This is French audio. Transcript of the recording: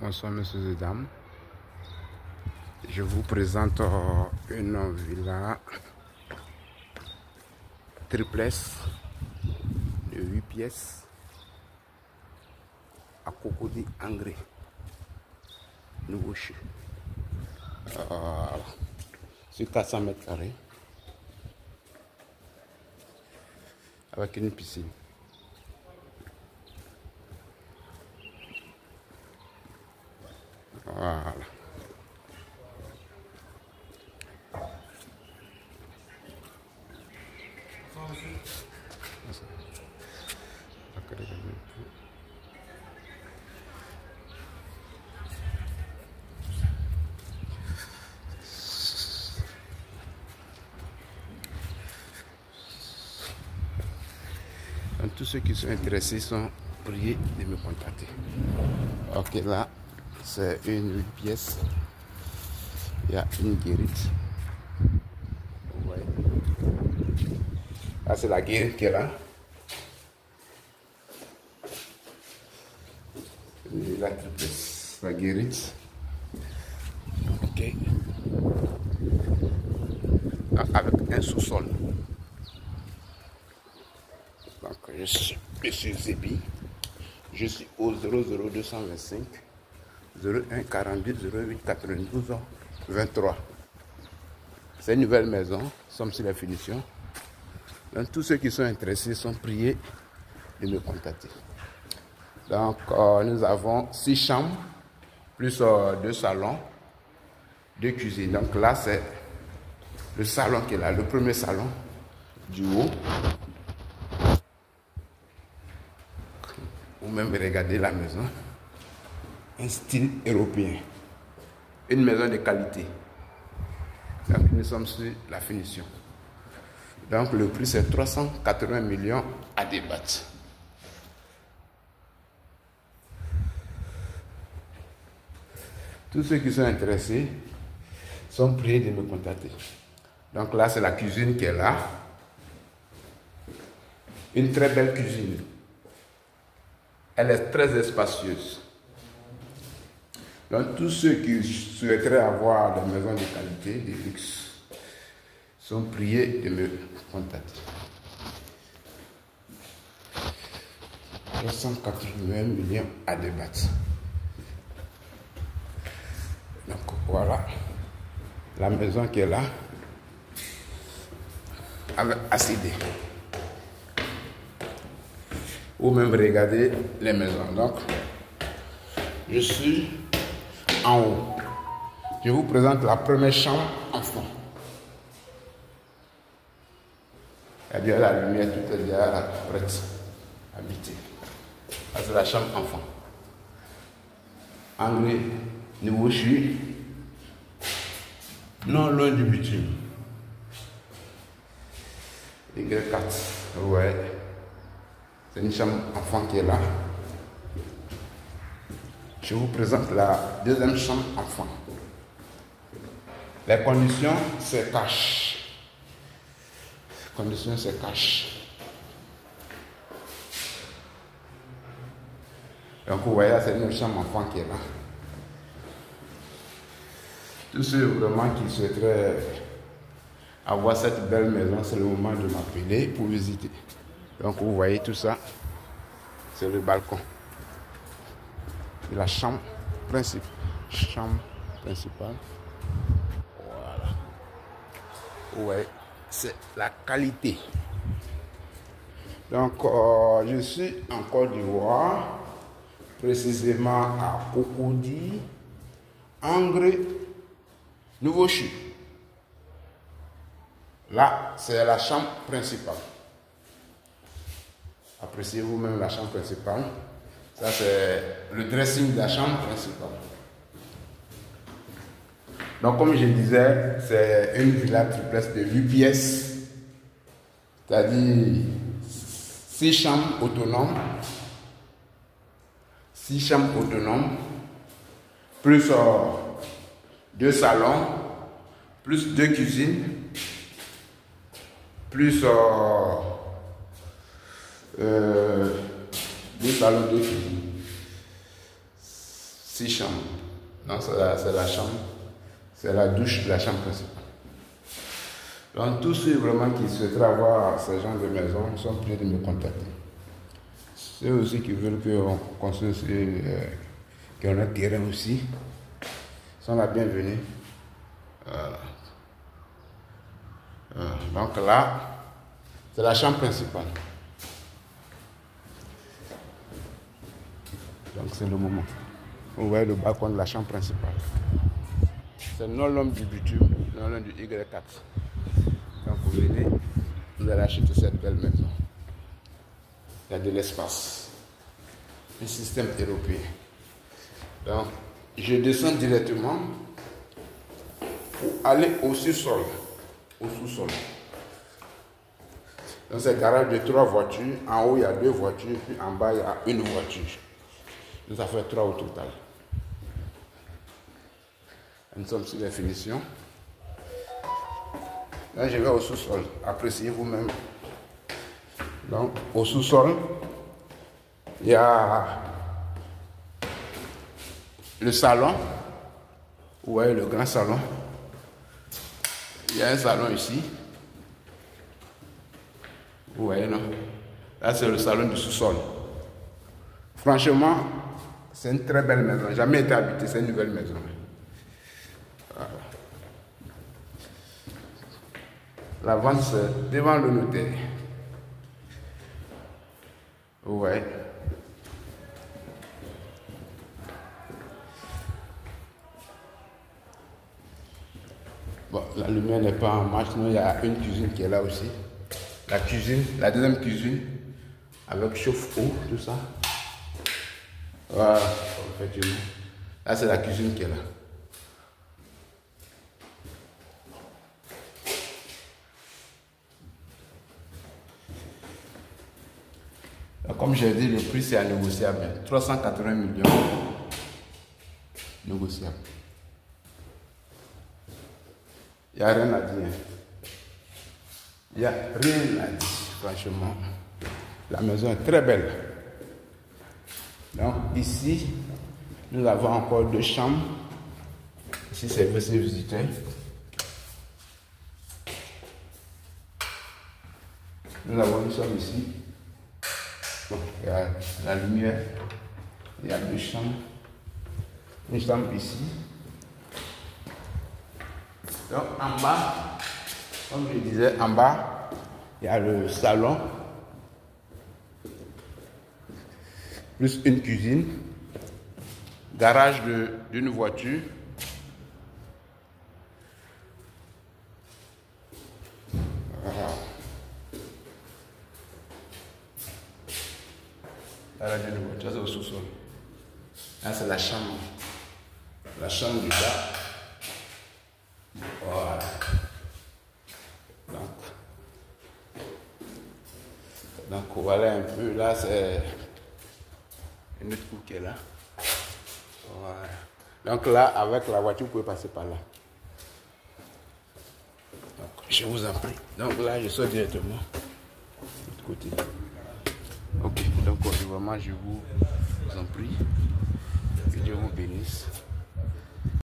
Bonsoir messieurs et dames, je vous présente une villa triplex de 8 pièces à Cocody Angré, Nouveau-Chute, sur 400 mètres carrés avec une piscine. Voilà. Donc, tous ceux qui sont intéressés sont priés de me contacter. Ok, là, c'est une 8 pièces. Il y a une guérite. Ouais. Là, c'est la guérite qui est là. La triplex, la guérite. Ok. Avec un sous-sol. Donc, je suis Monsieur Zébi. Je suis au 00225 01 42 08 92 23. C'est une nouvelle maison. Nous sommes sur la finition. Donc, tous ceux qui sont intéressés sont priés de me contacter. Donc, nous avons 6 chambres, plus 2 salons, 2 cuisines. Donc là, c'est le salon qui est là, le premier salon du haut. Ou même regarder la maison. Un style européen. Une maison de qualité. Donc, nous sommes sur la finition. Donc, le prix, c'est 380 millions à débattre. Tous ceux qui sont intéressés sont priés de me contacter. Donc là, c'est la cuisine qui est là. Une très belle cuisine. Elle est très espacieuse. Donc tous ceux qui souhaiteraient avoir des maisons de qualité, de luxe, sont priés de me contacter. 381 millions à débattre. Donc voilà la maison qui est là avec ACD. Ou même regarder les maisons. Donc je suis en haut. Je vous présente la première chambre enfant. Il y a bien la lumière, tout est déjà prête à habiter. C'est la chambre enfant. Anglais, Nouveau-Chute, non loin du bitume. Y4, ouais. C'est une chambre enfant qui est là. Je vous présente la deuxième chambre enfant. Les conditions, c'est cash. Les conditions, c'est cash. Donc vous voyez, c'est une chambre enfant qui est là. Tous ceux vraiment qui souhaiteraient avoir cette belle maison, c'est le moment de m'appeler pour visiter. Donc vous voyez tout ça, c'est le balcon. Et la chambre principale. Voilà. Ouais, c'est la qualité. Donc je suis en Côte d'Ivoire, précisément à Cocody Angré, Nouveau-Chute. Là, c'est la chambre principale. Appréciez vous-même la chambre principale. Ça, c'est le dressing de la chambre principale. Donc, comme je disais, c'est une villa triplex de 8 pièces. C'est-à-dire 6 chambres autonomes. 6 chambres autonomes. Plus 2 salons. Plus 2 cuisines. Plus 2 salons de cuisine. 6 chambres. Donc c'est la chambre, c'est la douche de la chambre principale. Donc tous ceux vraiment qui souhaiteraient avoir ce genre de maison sont priés de me contacter. Ceux aussi qui veulent qu'on construise, qu'on ait terrain aussi, sont la bienvenue. Donc là, c'est la chambre principale. Donc c'est le moment. Vous voyez le balcon de la chambre principale. C'est non l'homme du bitume, non l'homme du Y4. Donc vous venez, vous allez acheter cette belle maison. Il y a de l'espace. Un système européen. Donc je descends directement pour aller au sous-sol. Au sous-sol. Dans ce garage de 3 voitures, en haut il y a 2 voitures, puis en bas il y a une voiture. Donc ça fait 3 au total. Nous sommes sur les finitions. Là je vais au sous-sol. Appréciez vous-même. Donc au sous-sol, il y a le salon. Vous voyez le grand salon. Il y a un salon ici. Vous voyez, non? Là, c'est le salon du sous-sol. Franchement, c'est une très belle maison. Jamais été habité, c'est une nouvelle maison. Voilà. La vente, c'est devant le notaire. Vous voyez? Bon, la lumière n'est pas en marche, mais il y a une cuisine qui est là aussi. La cuisine, la deuxième cuisine, avec chauffe-eau, tout ça. Voilà, effectivement. Là, c'est la cuisine qui est là. Donc, comme j'ai dit, le prix c'est à négociable. 380 millions négociable. Il n'y a rien à dire. Il n'y a rien à dire, franchement. La maison est très belle. Donc ici, nous avons encore 2 chambres. Ici, c'est pour visiter. Nous sommes ici. Bon, il y a la lumière. Il y a 2 chambres. Une chambre ici. Donc en bas, comme je disais, en bas, il y a le salon, plus une cuisine, garage d'une voiture. Voilà. Garage d'une voiture, c'est au sous-sol. Là, c'est la chambre du bas. Voilà. Donc voilà un peu, là c'est une autre cour qui est là. Voilà. Donc là, avec la voiture, vous pouvez passer par là. Donc, je vous en prie. Donc là, je sors directement de l'autre côté. Ok, donc vraiment, je vous en prie. Que Dieu vous bénisse.